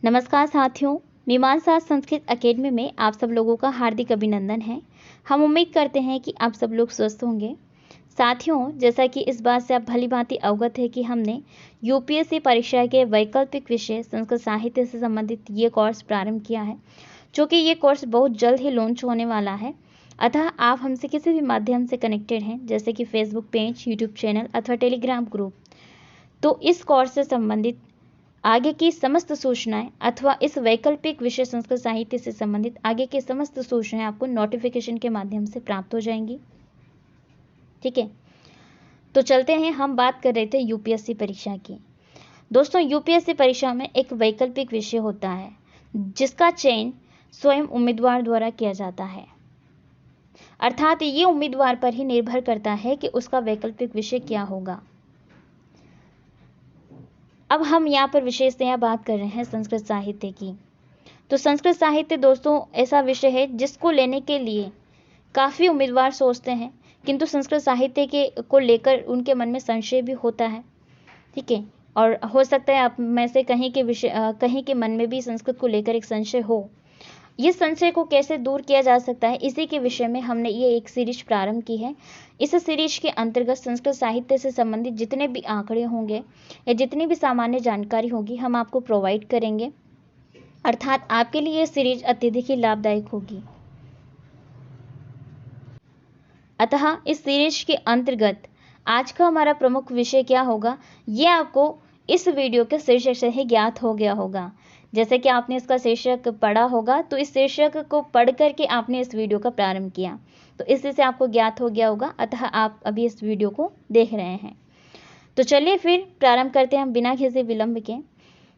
नमस्कार साथियों, मीमांसा संस्कृत अकेडमी में आप सब लोगों का हार्दिक अभिनंदन है। हम उम्मीद करते हैं कि आप सब लोग स्वस्थ होंगे। साथियों, जैसा कि इस बात से आप भली भांति अवगत है कि हमने यूपीएससी परीक्षा के वैकल्पिक विषय संस्कृत साहित्य से संबंधित ये कोर्स प्रारंभ किया है, जो कि ये कोर्स बहुत जल्द ही लॉन्च होने वाला है। अतः आप हमसे किसी भी माध्यम से कनेक्टेड हैं, जैसे कि फेसबुक पेज, यूट्यूब चैनल अथवा टेलीग्राम ग्रुप, तो इस कोर्स से संबंधित आगे की समस्त सूचनाएं अथवा इस वैकल्पिक विषय संस्कृत साहित्य से संबंधित आगे की समस्त सूचनाएं आपको नोटिफिकेशन के माध्यम से प्राप्त हो जाएंगी। ठीक है, तो चलते हैं। हम बात कर रहे थे यूपीएससी परीक्षा की। दोस्तों, यूपीएससी परीक्षा में एक वैकल्पिक विषय होता है जिसका चयन स्वयं उम्मीदवार द्वारा किया जाता है, अर्थात ये उम्मीदवार पर ही निर्भर करता है कि उसका वैकल्पिक विषय क्या होगा। अब हम यहाँ पर विशेषतया बात कर रहे हैं संस्कृत साहित्य की। तो संस्कृत साहित्य दोस्तों ऐसा विषय है जिसको लेने के लिए काफ़ी उम्मीदवार सोचते हैं, किंतु संस्कृत साहित्य के को लेकर उनके मन में संशय भी होता है। ठीक है, और हो सकता है आप में से कहीं के मन में भी संस्कृत को लेकर एक संशय हो। ये संशय को कैसे दूर किया जा सकता है, इसी के विषय में हमने ये एक सीरीज प्रारंभ की है। इस सीरीज के अंतर्गत संस्कृत साहित्य से संबंधित जितने भी आंकड़े होंगे या जितनी भी सामान्य जानकारी होगी हम आपको प्रोवाइड करेंगे, अर्थात आपके लिए ये सीरीज अत्यधिक ही लाभदायक होगी। अतः इस सीरीज के अंतर्गत आज का हमारा प्रमुख विषय क्या होगा, ये आपको इस वीडियो के शीर्षक से ही ज्ञात हो गया होगा। जैसे कि आपने इसका शीर्षक पढ़ा होगा, तो इस शीर्षक को पढ़ करके आपने इस वीडियो का प्रारंभ किया, तो इसी से आपको ज्ञात हो गया होगा। अतः आप अभी इस वीडियो को देख रहे हैं। तो चलिए फिर प्रारंभ करते हैं हम बिना किसी विलंब के।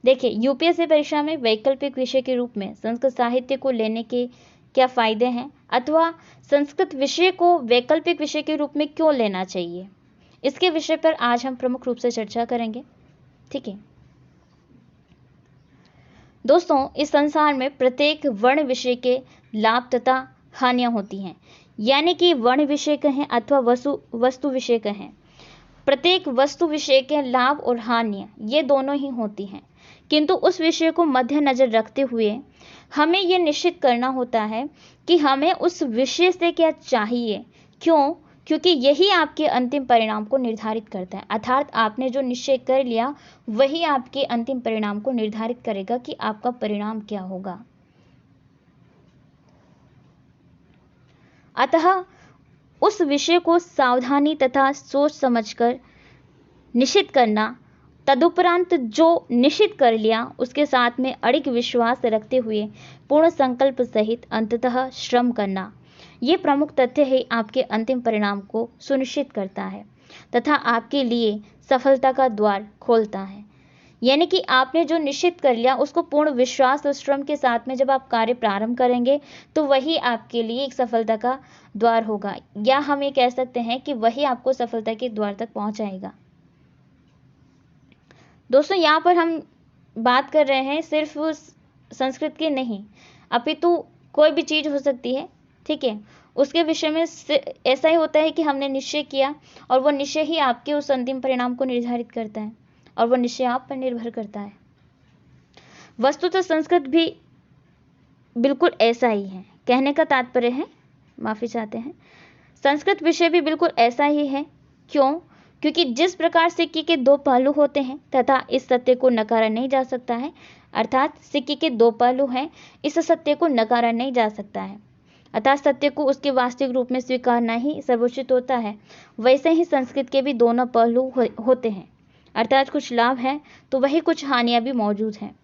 देखिए, यूपीएससी परीक्षा में वैकल्पिक विषय के रूप में संस्कृत साहित्य को लेने के क्या फायदे हैं, अथवा संस्कृत विषय को वैकल्पिक विषय के रूप में क्यों लेना चाहिए, इसके विषय पर आज हम प्रमुख रूप से चर्चा करेंगे। ठीक है दोस्तों, इस संसार में प्रत्येक वर्ण विषय के लाभ तथा हानियां होती हैं, यानी कि वर्ण विषय कहें अथवा वस्तु विषय कहें, प्रत्येक वस्तु विषय के लाभ और हानियां ये दोनों ही होती हैं। किंतु उस विषय को मद्देनजर रखते हुए हमें यह निश्चित करना होता है कि हमें उस विषय से क्या चाहिए। क्यों? क्योंकि यही आपके अंतिम परिणाम को निर्धारित करता है, अर्थात आपने जो निश्चय कर लिया वही आपके अंतिम परिणाम को निर्धारित करेगा कि आपका परिणाम क्या होगा। अतः उस विषय को सावधानी तथा सोच समझकर निश्चित करना, तदुपरांत जो निश्चित कर लिया उसके साथ में अड़िग विश्वास रखते हुए पूर्ण संकल्प सहित अंततः श्रम करना, ये प्रमुख तथ्य है आपके अंतिम परिणाम को सुनिश्चित करता है तथा आपके लिए सफलता का द्वार खोलता है। यानी कि आपने जो निश्चित कर लिया उसको पूर्ण विश्वास और श्रम के साथ में जब आप कार्य प्रारंभ करेंगे तो वही आपके लिए एक सफलता का द्वार होगा, या हम ये कह सकते हैं कि वही आपको सफलता के द्वार तक पहुंचाएगा। दोस्तों, यहाँ पर हम बात कर रहे हैं सिर्फ संस्कृत की नहीं, अपितु कोई भी चीज़ हो सकती है। ठीक है, उसके विषय में ऐसा ही होता है कि हमने निश्चय किया और वो निश्चय ही आपके उस अंतिम परिणाम को निर्धारित करता है और वो निश्चय आप पर निर्भर करता है। वस्तुतः संस्कृत भी बिल्कुल ऐसा ही है, कहने का तात्पर्य है, माफ़ी चाहते हैं, संस्कृत विषय भी बिल्कुल ऐसा ही है। क्यों? क्योंकि जिस प्रकार सिक्के के दो पहलू होते हैं तथा इस सत्य को नकारा नहीं जा सकता है, अर्थात सिक्के के दो पहलू हैं, इस सत्य को नकारा नहीं जा सकता है, अतः सत्य को उसके वास्तविक रूप में स्वीकारना ही सर्वोचित होता है। वैसे ही संस्कृत के भी दोनों पहलू होते हैं, अर्थात कुछ लाभ हैं तो वही कुछ हानियां भी मौजूद हैं।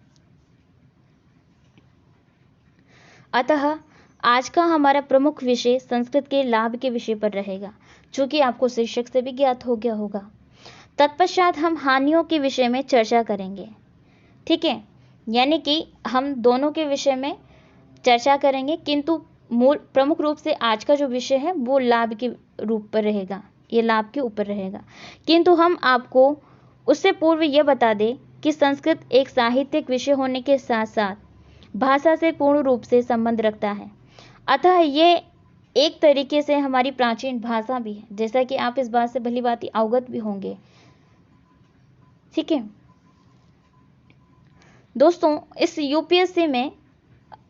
अतः आज का हमारा प्रमुख विषय संस्कृत के लाभ के विषय पर रहेगा, जो कि आपको शीर्षक से भी ज्ञात हो गया होगा। तत्पश्चात हम हानियों के विषय में चर्चा करेंगे। ठीक है, यानी कि हम दोनों के विषय में चर्चा करेंगे, किंतु मूल प्रमुख रूप से आज का जो विषय है वो लाभ के रूप पर रहेगा, ये लाभ के ऊपर रहेगा। किंतु हम आपको उससे पूर्व यह बता दें कि संस्कृत एक साहित्यिक विषय होने के साथ साथ भाषा से पूर्ण रूप से संबंध रखता है, अतः ये एक तरीके से हमारी प्राचीन भाषा भी है, जैसा कि आप इस बात से भली भांति अवगत भी होंगे। ठीक है, दोस्तों, इस यूपीएससी में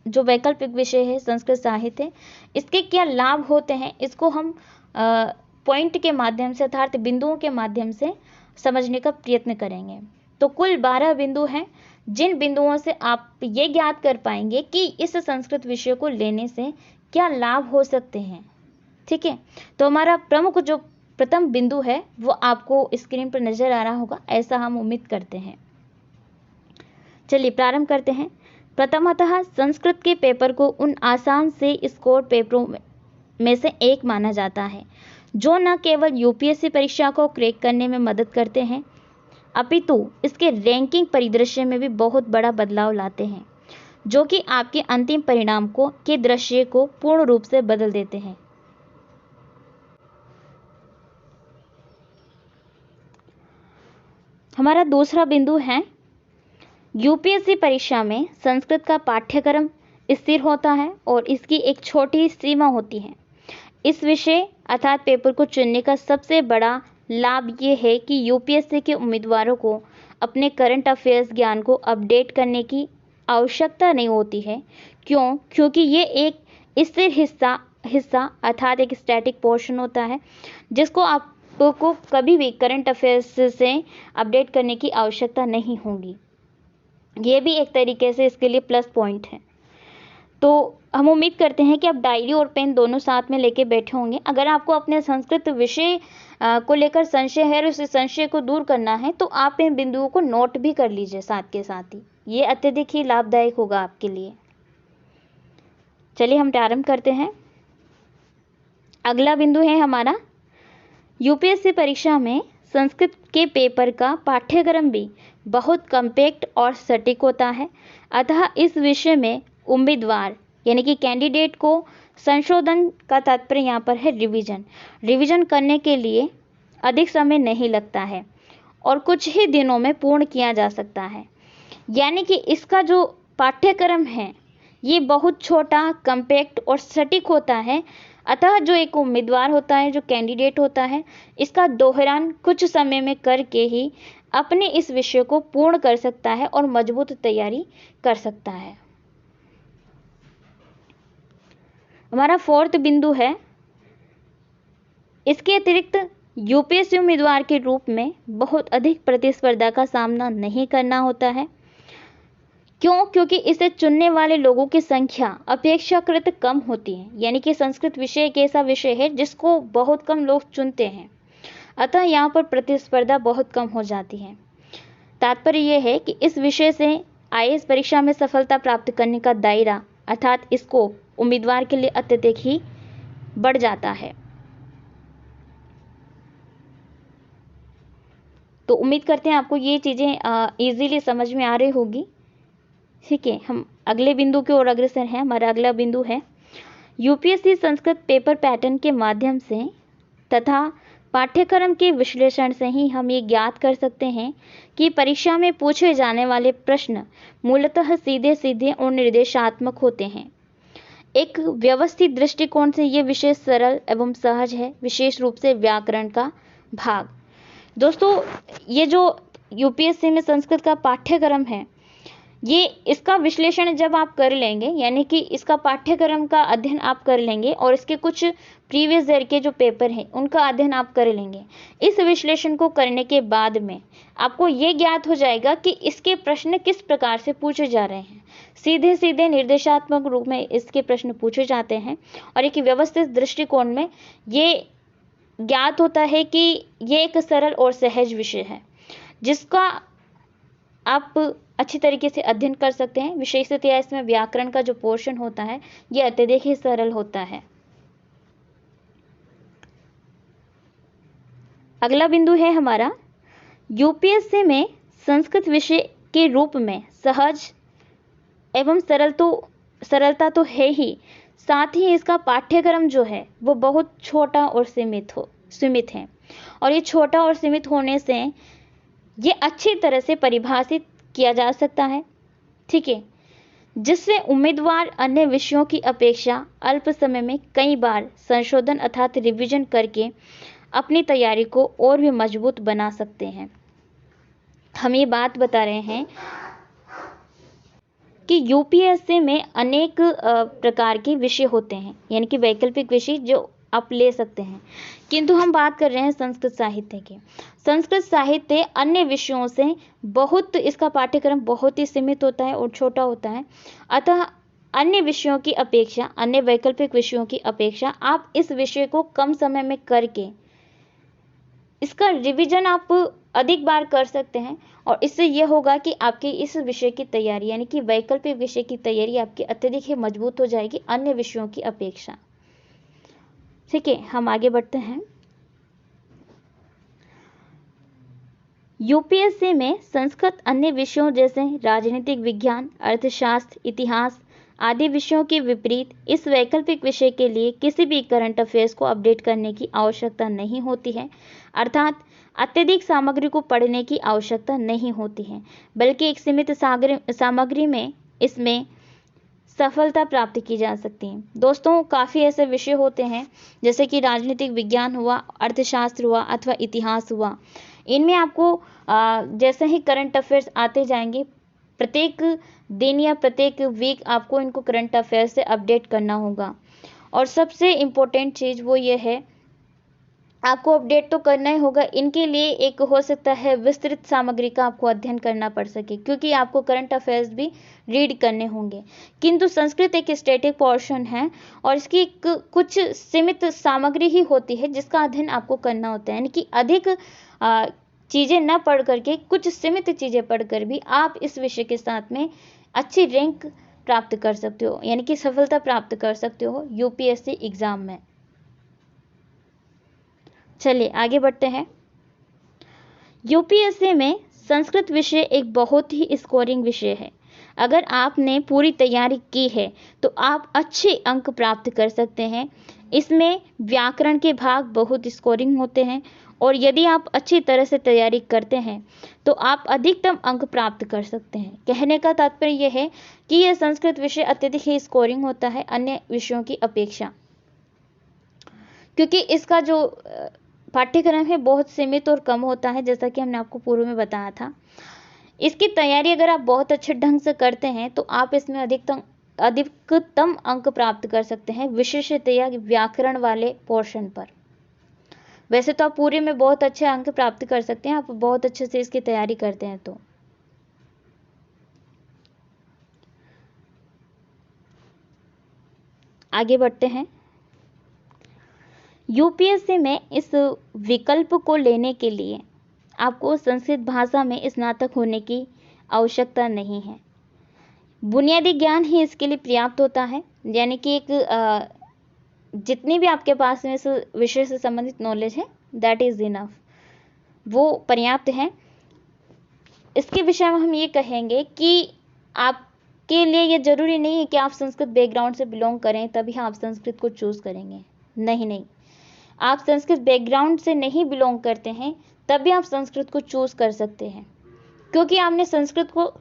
जो वैकल्पिक विषय है संस्कृत साहित्य, इसके क्या लाभ होते हैं, इसको हम पॉइंट के माध्यम से अर्थात बिंदुओं के माध्यम से समझने का प्रयत्न करेंगे। तो कुल 12 बिंदु हैं, जिन बिंदुओं से आप ये ज्ञात कर पाएंगे कि इस संस्कृत विषय को लेने से क्या लाभ हो सकते हैं। ठीक है, तो हमारा प्रमुख जो प्रथम बिंदु है वो आपको स्क्रीन पर नजर आ रहा होगा, ऐसा हम उम्मीद करते हैं। चलिए प्रारंभ करते हैं। प्रथमतः संस्कृत के पेपर को उन आसान से स्कोर पेपरों में से एक माना जाता है, जो न केवल यूपीएससी परीक्षा को क्रैक करने में मदद करते हैं, अपितु इसके रैंकिंग परिदृश्य में भी बहुत बड़ा बदलाव लाते हैं, जो कि आपके अंतिम परिणाम के दृश्य को पूर्ण रूप से बदल देते हैं। हमारा दूसरा बिंदु है, यूपीएससी परीक्षा में संस्कृत का पाठ्यक्रम स्थिर होता है और इसकी एक छोटी सीमा होती है। इस विषय अर्थात पेपर को चुनने का सबसे बड़ा लाभ ये है कि यूपीएससी के उम्मीदवारों को अपने करंट अफेयर्स ज्ञान को अपडेट करने की आवश्यकता नहीं होती है। क्योंकि ये एक स्थिर हिस्सा अर्थात एक स्टैटिक पोर्शन होता है, जिसको आपको कभी भी करंट अफेयर्स से अपडेट करने की आवश्यकता नहीं होगी। ये भी एक तरीके से इसके लिए प्लस पॉइंट है। तो हम उम्मीद करते हैं कि आप डायरी और पेन दोनों साथ में लेके बैठे होंगे। अगर आपको अपने संस्कृत विषय को लेकर संशय है और उस संशय को दूर करना है, तो आप इन बिंदुओं को नोट भी कर लीजिए साथ के साथ ही, ये अत्यधिक ही लाभदायक होगा आपके लिए। चलिए हम प्रारंभ करते हैं। अगला बिंदु है हमारा, यूपीएससी परीक्षा में संस्कृत के पेपर का पाठ्यक्रम भी बहुत कम्पैक्ट और सटीक होता है, अतः इस विषय में उम्मीदवार यानी कि कैंडिडेट को संशोधन का तात्पर्य यहाँ पर है रिवीजन करने के लिए अधिक समय नहीं लगता है और कुछ ही दिनों में पूर्ण किया जा सकता है। यानी कि इसका जो पाठ्यक्रम है ये बहुत छोटा, कम्पैक्ट और सटीक होता है, अतः जो एक उम्मीदवार होता है, जो कैंडिडेट होता है, इसका दोहरान कुछ समय में करके ही अपने इस विषय को पूर्ण कर सकता है और मजबूत तैयारी कर सकता है। हमारा फोर्थ बिंदु है, इसके अतिरिक्त यूपीएससी उम्मीदवार के रूप में बहुत अधिक प्रतिस्पर्धा का सामना नहीं करना होता है। क्योंकि इसे चुनने वाले लोगों की संख्या अपेक्षाकृत कम होती है। यानी कि संस्कृत विषय एक ऐसा विषय है जिसको बहुत कम लोग चुनते हैं, अतः यहाँ पर प्रतिस्पर्धा बहुत कम हो जाती है। तात्पर्य यह है कि इस विषय से आईएएस परीक्षा में सफलता प्राप्त करने का दायरा अर्थात स्कोप उम्मीदवार के लिए अत्यधिक ही बढ़ जाता है। तो उम्मीद करते हैं आपको ये चीज़ें इजीली समझ में आ रही होगी। ठीक है, हम अगले बिंदु की ओर अग्रसर हैं। हमारा अगला बिंदु है, यूपीएससी संस्कृत पेपर पैटर्न के माध्यम से तथा पाठ्यक्रम के विश्लेषण से ही हम ये ज्ञात कर सकते हैं कि परीक्षा में पूछे जाने वाले प्रश्न मूलतः सीधे सीधे और निर्देशात्मक होते हैं। एक व्यवस्थित दृष्टिकोण से ये विषय सरल एवं सहज है, विशेष रूप से व्याकरण का भाग। दोस्तों, ये जो यूपीएससी में संस्कृत का पाठ्यक्रम है, ये इसका विश्लेषण जब आप कर लेंगे, यानी कि इसका पाठ्यक्रम का अध्ययन आप कर लेंगे और इसके कुछ प्रीवियस ईयर के जो पेपर हैं उनका अध्ययन आप कर लेंगे। इस विश्लेषण को करने के बाद में आपको ये ज्ञात हो जाएगा कि इसके प्रश्न किस प्रकार से पूछे जा रहे हैं। सीधे सीधे निर्देशात्मक रूप में इसके प्रश्न पूछे जाते हैं और एक व्यवस्थित दृष्टिकोण में ये ज्ञात होता है कि ये एक सरल और सहज विषय है जिसका आप अच्छी तरीके से अध्ययन कर सकते हैं। विशेषतया इसमें व्याकरण का जो पोर्शन होता है ये अत्यधिक ही सरल होता है। अगला बिंदु है हमारा, यूपीएससी में संस्कृत विषय के रूप में सहज एवं सरलता तो है ही, साथ ही इसका पाठ्यक्रम जो है वो बहुत छोटा और सीमित है और ये छोटा और सीमित होने से ये अच्छी तरह से परिभाषित किया जा सकता है। ठीक है, जिससे उम्मीदवार अन्य विषयों की अपेक्षा अल्प समय में कई बार संशोधन अर्थात रिवीजन करके अपनी तैयारी को और भी मजबूत बना सकते हैं। हम ये बात बता रहे हैं कि यूपीएससी में अनेक प्रकार के विषय होते हैं, यानी कि वैकल्पिक विषय जो आप ले सकते हैं, किंतु हम बात कर रहे हैं संस्कृत साहित्य की। संस्कृत साहित्य अन्य विषयों से बहुत, इसका पाठ्यक्रम बहुत ही सीमित होता है और छोटा होता है, अतः अन्य विषयों की अपेक्षा, अन्य वैकल्पिक विषयों की अपेक्षा आप इस विषय को कम समय में करके इसका रिवीजन आप अधिक बार कर सकते हैं, और इससे यह होगा कि आपकी इस विषय की तैयारी, यानी कि वैकल्पिक विषय की तैयारी आपकी अत्यधिक ही मजबूत हो जाएगी अन्य विषयों की अपेक्षा। ठीक है, हम आगे बढ़ते हैं। यूपीएससी में संस्कृत अन्य विषयों जैसे राजनीतिक विज्ञान, अर्थशास्त्र, इतिहास आदि विषयों के विपरीत इस वैकल्पिक विषय के लिए किसी भी करंट अफेयर्स को अपडेट करने की आवश्यकता नहीं होती है, अर्थात अत्यधिक सामग्री को पढ़ने की आवश्यकता नहीं होती है, बल्कि एक सीमित सामग्री में इसमें सफलता प्राप्त की जा सकती है। दोस्तों, काफ़ी ऐसे विषय होते हैं जैसे कि राजनीतिक विज्ञान हुआ, अर्थशास्त्र हुआ अथवा इतिहास हुआ, इनमें आपको जैसे ही करंट अफेयर्स आते जाएंगे, प्रत्येक दिन या प्रत्येक वीक आपको इनको करंट अफेयर्स से अपडेट करना होगा। और सबसे इम्पोर्टेंट चीज़ वो ये है, आपको अपडेट तो करना ही होगा, इनके लिए एक हो सकता है विस्तृत सामग्री का आपको अध्ययन करना पड़ सके, क्योंकि आपको करंट अफेयर्स भी रीड करने होंगे। किंतु संस्कृत एक स्टैटिक पोर्शन है और इसकी कुछ सीमित सामग्री ही होती है जिसका अध्ययन आपको करना होता है, यानी कि अधिक चीज़ें न पढ़ करके कुछ सीमित चीज़ें पढ़कर भी आप इस विषय के साथ में अच्छी रैंक प्राप्त कर सकते हो, यानी कि सफलता प्राप्त कर सकते हो यूपीएससी एग्जाम में। चलिए आगे बढ़ते हैं। यूपीएससी में संस्कृत विषय एक बहुत ही स्कोरिंग विषय है। अगर आपने पूरी तैयारी की है तो आप अच्छे अंक प्राप्त कर सकते हैं। इसमें व्याकरण के भाग बहुत स्कोरिंग होते हैं, और यदि आप अच्छी तरह से तैयारी करते हैं तो आप अधिकतम अंक प्राप्त कर सकते हैं। कहने का तात्पर्य यह है कि यह संस्कृत विषय अत्यधिक ही स्कोरिंग होता है अन्य विषयों की अपेक्षा, क्योंकि इसका जो पाठ्यक्रम है बहुत सीमित और कम होता है, जैसा कि हमने आपको पूर्व में बताया था। इसकी तैयारी अगर आप बहुत अच्छे ढंग से करते हैं तो आप इसमें अधिकतम अंक प्राप्त कर सकते हैं, विशेषतया व्याकरण वाले पोर्शन पर। वैसे तो आप पूरे में बहुत अच्छे अंक प्राप्त कर सकते हैं, आप बहुत अच्छे से इसकी तैयारी करते हैं तो। आगे बढ़ते हैं। यूपीएससी में इस विकल्प को लेने के लिए आपको संस्कृत भाषा में स्नातक होने की आवश्यकता नहीं है, बुनियादी ज्ञान ही इसके लिए पर्याप्त होता है, यानी कि एक जितनी भी आपके पास में इस विषय से संबंधित नॉलेज है दैट इज इनफ, वो पर्याप्त है। इसके विषय में हम ये कहेंगे कि आपके लिए ये जरूरी नहीं है कि आप संस्कृत बैकग्राउंड से बिलोंग करें तभी आप संस्कृत को चूज करेंगे। नहीं, आप संस्कृत बैकग्राउंड से नहीं बिलोंग करते हैं तब भी आप संस्कृत को चूज कर सकते हैं, क्योंकि आपने संस्कृत को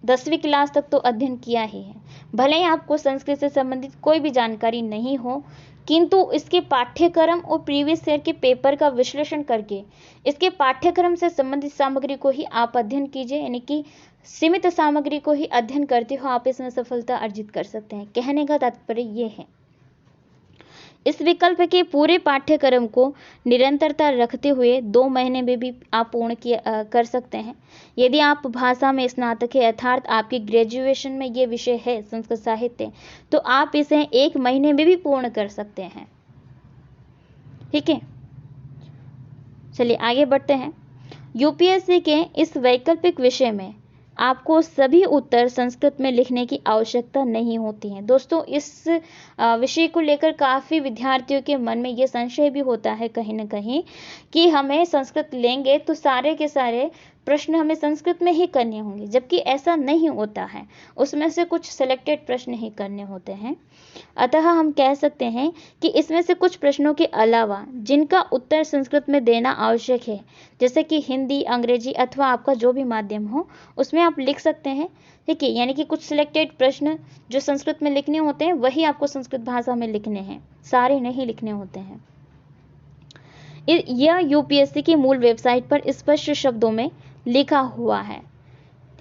10वीं क्लास तक तो अध्ययन किया ही है। भले ही आपको संस्कृत से संबंधित कोई भी जानकारी नहीं हो, किंतु इसके पाठ्यक्रम और प्रीवियस ईयर के पेपर का विश्लेषण करके इसके पाठ्यक्रम से संबंधित सामग्री को ही आप अध्ययन कीजिए, यानी कि सीमित सामग्री को ही अध्ययन करते हो आप इसमें सफलता अर्जित कर सकते हैं। कहने का तात्पर्य ये है, इस विकल्प के पूरे पाठ्यक्रम को निरंतरता रखते हुए 2 महीने में भी आप पूर्ण कर सकते हैं। यदि आप भाषा में स्नातक है, अर्थात आपकी ग्रेजुएशन में ये विषय है संस्कृत साहित्य, तो आप इसे 1 महीने में भी पूर्ण कर सकते हैं। ठीक है, चलिए आगे बढ़ते हैं। यूपीएससी के इस वैकल्पिक विषय में आपको सभी उत्तर संस्कृत में लिखने की आवश्यकता नहीं होती है। दोस्तों, इस विषय को लेकर काफ़ी विद्यार्थियों के मन में ये संशय भी होता है कहीं ना कहीं कि हमें संस्कृत लेंगे तो सारे के सारे प्रश्न हमें संस्कृत में ही करने होंगे, जबकि ऐसा नहीं होता है। उसमें से कुछ सिलेक्टेड प्रश्न ही करने होते हैं। अतः हम कह सकते हैं कि इसमें से कुछ प्रश्नों के अलावा जिनका उत्तर संस्कृत में देना आवश्यक है, जैसे कि हिंदी, अंग्रेजी अथवा आपका जो भी माध्यम हो, उसमें आप लिख सकते हैं। ठीक है, यानी कि कुछ सिलेक्टेड प्रश्न जो संस्कृत में लिखने होते हैं वही आपको संस्कृत भाषा में लिखने हैं, सारे नहीं लिखने होते हैं। यह यूपीएससी की मूल वेबसाइट पर स्पष्ट शब्दों में लिखा हुआ है।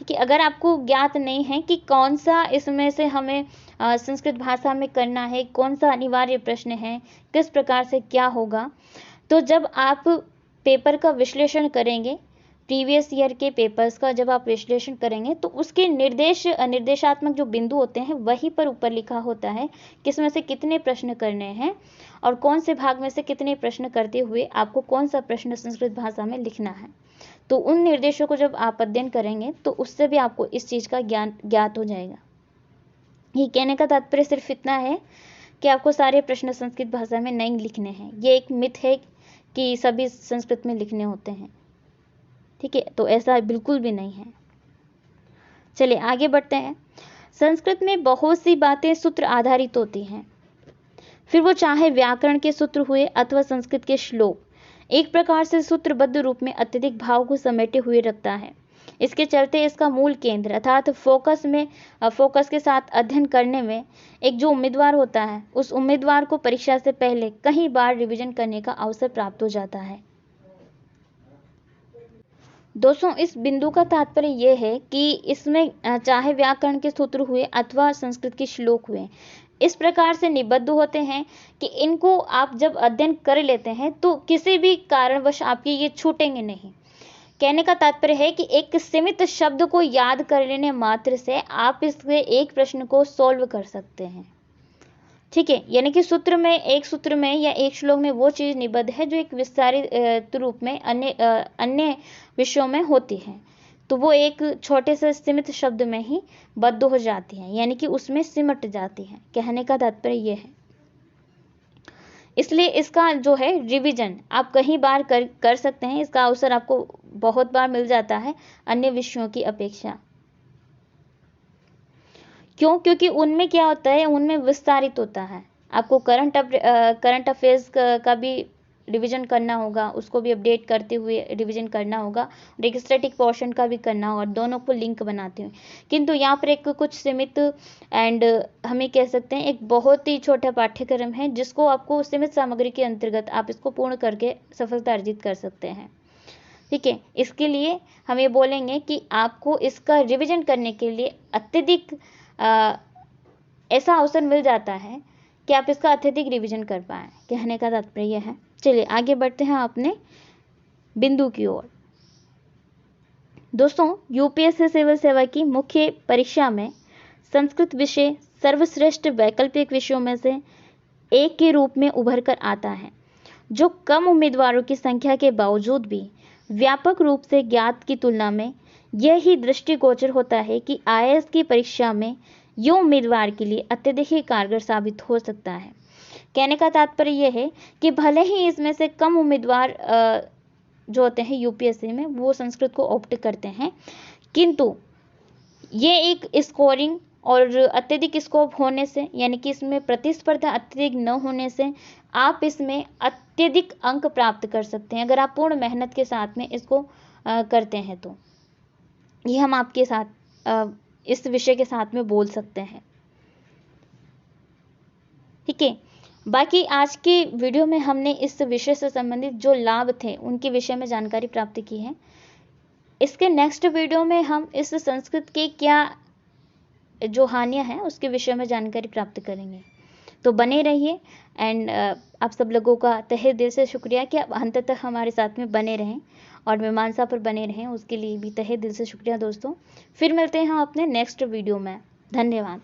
ठीक है। अगर आपको ज्ञात नहीं है कि कौन सा इसमें से हमें संस्कृत भाषा में करना है, कौन सा अनिवार्य प्रश्न है, किस प्रकार से क्या होगा, तो जब आप पेपर का विश्लेषण करेंगे, प्रीवियस ईयर के पेपर्स का जब आप विश्लेषण करेंगे, तो उसके निर्देशात्मक जो बिंदु होते हैं वहीं पर ऊपर लिखा होता है किसमें से कितने प्रश्न करने हैं और कौन से भाग में से कितने प्रश्न करते हुए आपको कौन सा प्रश्न संस्कृत भाषा में लिखना है। तो उन निर्देशों को जब आप अध्ययन करेंगे तो उससे भी आपको इस चीज़ का ज्ञान ज्ञात हो जाएगा। ये कहने का तात्पर्य सिर्फ इतना है कि आपको सारे प्रश्न संस्कृत भाषा में नहीं लिखने हैं। ये एक मिथ है कि सभी संस्कृत में लिखने होते हैं, ठीक है, तो ऐसा बिल्कुल भी नहीं है। चलिए आगे बढ़ते हैं। संस्कृत में बहुत सी बातें सूत्र आधारित होती हैं, फिर वो चाहे व्याकरण के सूत्र हुए अथवा संस्कृत के श्लोक, एक प्रकार से सूत्रबद्ध रूप में अत्यधिक भाव को समेटे हुए रखता है। इसके चलते इसका मूल केंद्र अर्थात फोकस के साथ अध्ययन करने में एक जो उम्मीदवार होता है, उस उम्मीदवार को परीक्षा से पहले कई बार रिवीजन करने का अवसर प्राप्त हो जाता है। दोस्तों, इस बिंदु का तात्पर्य यह है कि इसमें चाहे व्याकरण के सूत्र हुए अथवा संस्कृत के श्लोक हुए, इस प्रकार से निबद्ध होते हैं कि इनको आप जब अध्ययन कर लेते हैं तो किसी भी कारणवश आपके ये छूटेंगे नहीं। कहने का तात्पर्य है कि एक सीमित शब्द को याद कर लेने मात्र से आप इसके एक प्रश्न को सॉल्व कर सकते हैं, ठीक है। यानी कि एक सूत्र में या एक श्लोक में वो चीज़ निबद्ध है जो एक विस्तारित रूप में अन्य विषयों में होती है, तो वो एक छोटे से सीमित शब्द में ही बद्ध हो जाती हैं, यानी कि उसमें सिमट जाती हैं। कहने का तात्पर्य ये है। इसलिए इसका जो है रिवीजन आप कई बार कर सकते हैं। इसका अवसर आपको बहुत बार मिल जाता है अन्य विषयों की अपेक्षा। क्यों? क्योंकि उनमें क्या होता है, उनमें विस्तारित होता है। आपको करंट अफेयर्स का भी रिवीजन करना होगा, उसको भी अपडेट करते हुए रिवीजन करना होगा, और एक स्टैटिक पोर्शन का भी करना होगा, दोनों को लिंक बनाते हुए। किंतु यहाँ पर एक कुछ सीमित एंड हमें कह सकते हैं एक बहुत ही छोटा पाठ्यक्रम है जिसको आपको सीमित सामग्री के अंतर्गत आप इसको पूर्ण करके सफलता अर्जित कर सकते हैं, ठीक है। इसके लिए हम ये बोलेंगे कि आपको इसका रिवीजन करने के लिए अत्यधिक ऐसा अवसर मिल जाता है कि आप इसका अत्यधिक रिवीजन कर पाएँ। कहने का तात्पर्य यह है। चलिए आगे बढ़ते हैं अपने बिंदु की ओर। दोस्तों, यूपीएससी सिविल सेवा की मुख्य परीक्षा में संस्कृत विषय सर्वश्रेष्ठ वैकल्पिक विषयों में से एक के रूप में उभर कर आता है, जो कम उम्मीदवारों की संख्या के बावजूद भी व्यापक रूप से ज्ञात की तुलना में यह ही दृष्टिगोचर होता है कि आईएएस की परीक्षा में यह उम्मीदवार के लिए अत्यधिक ही कारगर साबित हो सकता है। कहने का तात्पर्य यह है कि भले ही इसमें से कम उम्मीदवार जो होते हैं यूपीएससी में वो संस्कृत को ऑप्ट करते हैं, किंतु ये एक स्कोरिंग और अत्यधिक स्कोप होने से, यानी कि इसमें प्रतिस्पर्धा अत्यधिक न होने से आप इसमें अत्यधिक अंक प्राप्त कर सकते हैं अगर आप पूर्ण मेहनत के साथ में इसको करते हैं। तो ये हम आपके साथ इस विषय के साथ में बोल सकते हैं, ठीक है। बाकी आज के वीडियो में हमने इस विषय से संबंधित जो लाभ थे उनके विषय में जानकारी प्राप्त की है। इसके नेक्स्ट वीडियो में हम इस संस्कृत के क्या जो हानियां हैं उसके विषय में जानकारी प्राप्त करेंगे। तो बने रहिए एंड आप सब लोगों का तहे दिल से शुक्रिया कि आप अंत तक हमारे साथ में बने रहें और मीमांसा पर बने रहें, उसके लिए भी तहे दिल से शुक्रिया दोस्तों। फिर मिलते हैं हम अपने नेक्स्ट वीडियो में। धन्यवाद।